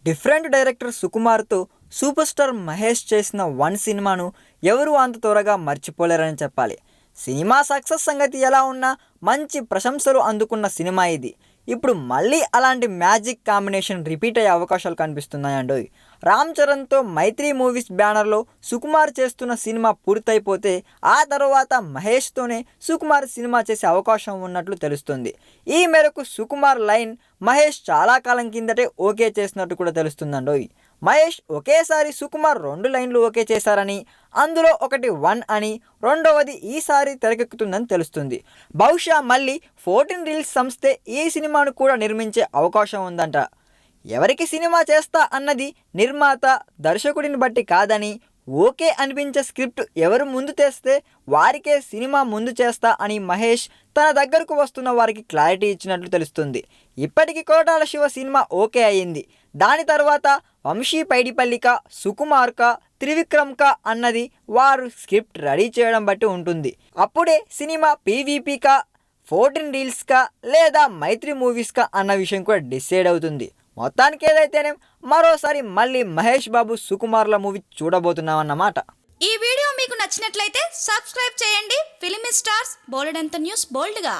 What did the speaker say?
Different director సుకుమార్తో super star Mahesh చేసిన one సినిమాను ఎవరు అంత త్వరగా మర్చిపోలేరని చెప్పాలి. సినిమా సక్సెస్ సంగతి ఎలా ఉన్నా మంచి ప్రశంసలు అందుకున్న సినిమా ఇది. ఇప్పుడు మళ్ళీ అలాంటి మ్యాజిక్ కాంబినేషన్ రిపీట్ అయ్యే అవకాశాలు కనిపిస్తున్నాయండోయ్. రామ్ చరణ్తో మైత్రి మూవీస్ బ్యానర్లో సుకుమార్ చేస్తున్న సినిమా పూర్తయిపోతే ఆ తర్వాత మహేష్తోనే సుకుమార్ సినిమా చేసే అవకాశం ఉన్నట్లు తెలుస్తుంది. ఈ మేరకు సుకుమార్ లైన్ మహేష్ చాలా కాలం కిందటే ఓకే చేసినట్టు కూడా తెలుస్తుందండోయ్. మహేష్ ఒకేసారి సుకుమార్ 2 లైన్లు ఓకే చేశారని, అందులో ఒకటి 1 అని, రెండవది ఈసారి తెరకెక్కుతుందని తెలుస్తుంది. బహుశా మళ్ళీ 14 రీల్స్ సంస్థే ఈ సినిమాను కూడా నిర్మించే అవకాశం ఉందంట. ఎవరికి సినిమా చేస్తా అన్నది నిర్మాత దర్శకుడిని బట్టి కాదని, ఓకే అనిపించే స్క్రిప్ట్ ఎవరు ముందు తెస్తే వారికే సినిమా ముందు చేస్తా అని మహేష్ తన దగ్గరకు వస్తున్న వారికి క్లారిటీ ఇచ్చినట్లు తెలుస్తుంది. ఇప్పటికి కోటాల శివ సినిమా ఓకే అయ్యింది. దాని తర్వాత వంశీ పైడిపల్లిక, సుకుమార్క, త్రివిక్రమ్క అన్నది వారు స్క్రిప్ట్ రెడీ చేయడం బట్టి ఉంటుంది. అప్పుడే సినిమా పీవీపీకా, 14 రీల్స్కా లేదా మైత్రి మూవీస్కా అన్న విషయం కూడా డిసైడ్ అవుతుంది. మొత్తానికి ఏదైతేనే మరోసారి మళ్ళీ మహేష్ బాబు సుకుమార్ల మూవీ చూడబోతున్నామన్నమాట. ఈ వీడియో మీకు నచ్చినట్లయితే సబ్స్క్రైబ్ చేయండి. ఫిలిమి స్టార్స్ బోలెడంత న్యూస్ బోల్డ్గా.